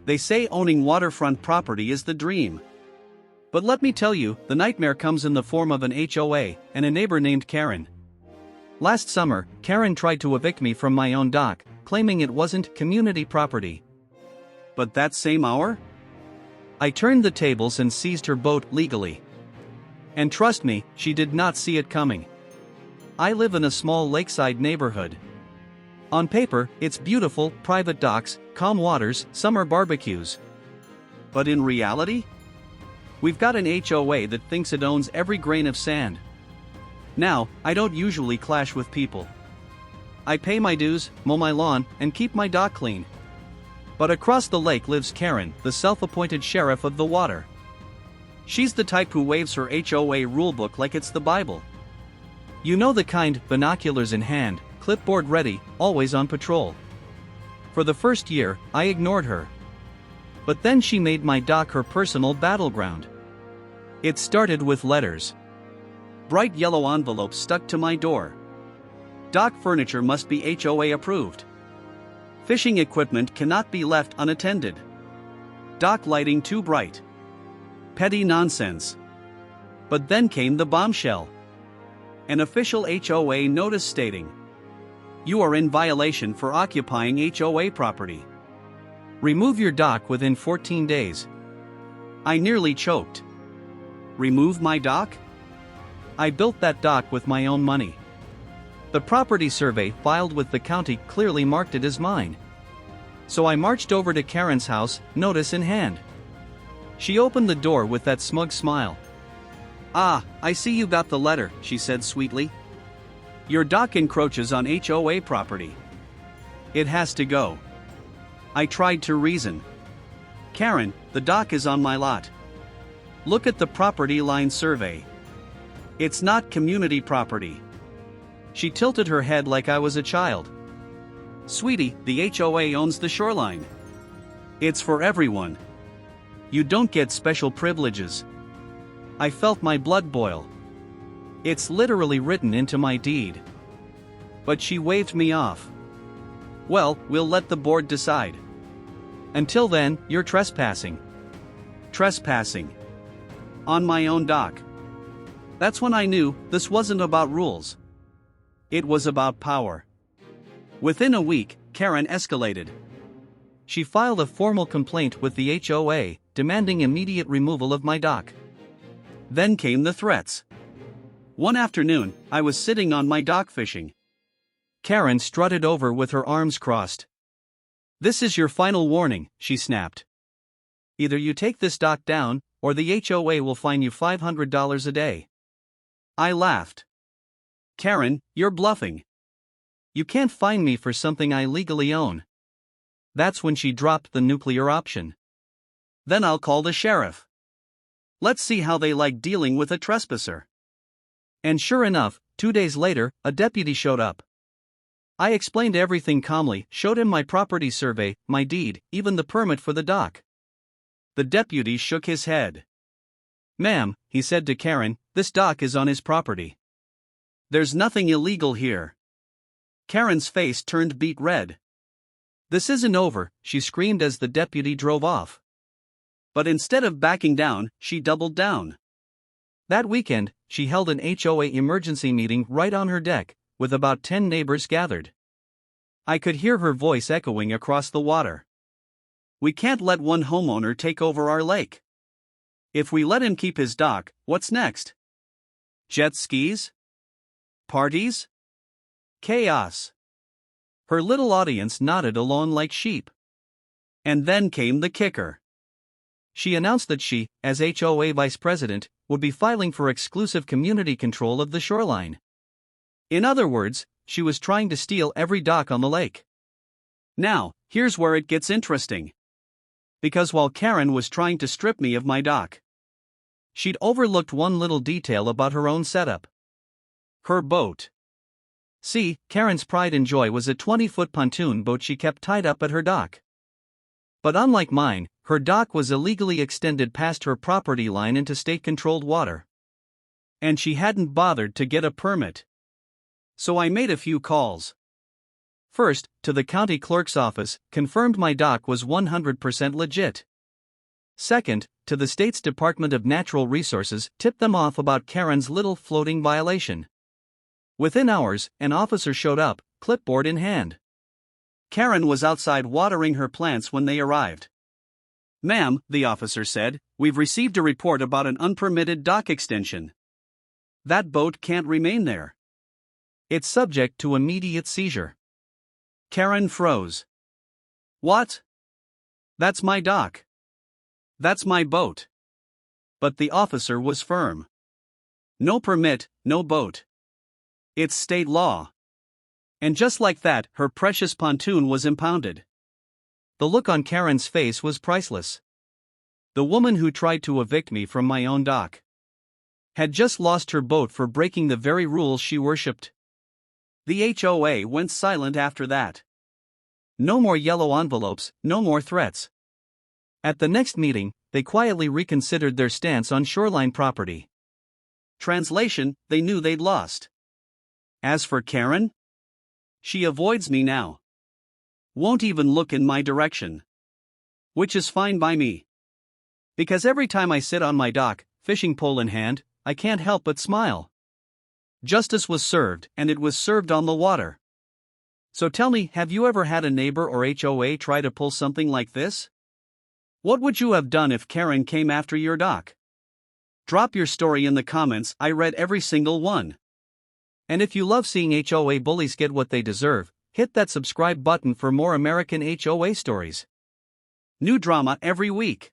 They say owning waterfront property is the dream. But let me tell you, the nightmare comes in the form of an HOA and a neighbor named Karen. Last summer, Karen tried to evict me from my own dock, claiming it wasn't community property. But that same hour, I turned the tables and seized her boat legally. And trust me, she did not see it coming. I live in a small lakeside neighborhood. On paper, it's beautiful, private docks, calm waters, summer barbecues. But in reality, we've got an HOA that thinks it owns every grain of sand. Now, I don't usually clash with people. I pay my dues, mow my lawn, and keep my dock clean. But across the lake lives Karen, the self-appointed sheriff of the water. She's the type who waves her HOA rulebook like it's the Bible. You know the kind, binoculars in hand, clipboard ready, always on patrol. For the first year, I ignored her. But then she made my dock her personal battleground. It started with letters. Bright yellow envelopes stuck to my door. Dock furniture must be HOA approved. Fishing equipment cannot be left unattended. Dock lighting too bright. Petty nonsense. But then came the bombshell. An official HOA notice stating, "You are in violation for occupying HOA property. Remove your dock within 14 days." I nearly choked. Remove my dock? I built that dock with my own money. The property survey filed with the county clearly marked it as mine. So I marched over to Karen's house, notice in hand. She opened the door with that smug smile. "Ah, I see you got the letter," she said sweetly. "Your dock encroaches on HOA property. It has to go." I tried to reason. "Karen, the dock is on my lot. Look at the property line survey. It's not community property." She tilted her head like I was a child. "Sweetie, the HOA owns the shoreline. It's for everyone. You don't get special privileges." I felt my blood boil. It's literally written into my deed. But she waved me off. "Well, we'll let the board decide. Until then, you're trespassing." Trespassing. On my own dock. That's when I knew this wasn't about rules. It was about power. Within a week, Karen escalated. She filed a formal complaint with the HOA, demanding immediate removal of my dock. Then came the threats. One afternoon, I was sitting on my dock fishing. Karen strutted over with her arms crossed. "This is your final warning," she snapped. "Either you take this dock down, or the HOA will fine you $500 a day." I laughed. "Karen, you're bluffing. You can't fine me for something I legally own." That's when she dropped the nuclear option. "Then I'll call the sheriff. Let's see how they like dealing with a trespasser." And sure enough, 2 days later, a deputy showed up. I explained everything calmly, showed him my property survey, my deed, even the permit for the dock. The deputy shook his head. "Ma'am," he said to Karen, "this dock is on his property. There's nothing illegal here." Karen's face turned beet red. "This isn't over," she screamed as the deputy drove off. But instead of backing down, she doubled down. That weekend, she held an HOA emergency meeting right on her deck, with about 10 neighbors gathered. I could hear her voice echoing across the water. "We can't let one homeowner take over our lake. If we let him keep his dock, what's next? Jet skis? Parties? Chaos." Her little audience nodded along like sheep. And then came the kicker. She announced that she, as HOA vice president, would be filing for exclusive community control of the shoreline. In other words, she was trying to steal every dock on the lake. Now, here's where it gets interesting. Because while Karen was trying to strip me of my dock, she'd overlooked one little detail about her own setup. Her boat. See, Karen's pride and joy was a 20-foot pontoon boat she kept tied up at her dock. But unlike mine, her dock was illegally extended past her property line into state-controlled water. And she hadn't bothered to get a permit. So I made a few calls. First, to the county clerk's office, confirmed my dock was 100% legit. Second, to the state's Department of Natural Resources, tipped them off about Karen's little floating violation. Within hours, an officer showed up, clipboard in hand. Karen was outside watering her plants when they arrived. "Ma'am," the officer said, "we've received a report about an unpermitted dock extension. That boat can't remain there. It's subject to immediate seizure." Karen froze. "What? That's my dock. That's my boat." But the officer was firm. "No permit, no boat. It's state law." And just like that, her precious pontoon was impounded. The look on Karen's face was priceless. The woman who tried to evict me from my own dock had just lost her boat for breaking the very rules she worshipped. The HOA went silent after that. No more yellow envelopes, no more threats. At the next meeting, they quietly reconsidered their stance on shoreline property. Translation: they knew they'd lost. As for Karen, she avoids me now. Won't even look in my direction. Which is fine by me. Because every time I sit on my dock, fishing pole in hand, I can't help but smile. Justice was served, and it was served on the water. So tell me, have you ever had a neighbor or HOA try to pull something like this? What would you have done if Karen came after your dock? Drop your story in the comments, I read every single one. And if you love seeing HOA bullies get what they deserve, hit that subscribe button for more American HOA stories. New drama every week.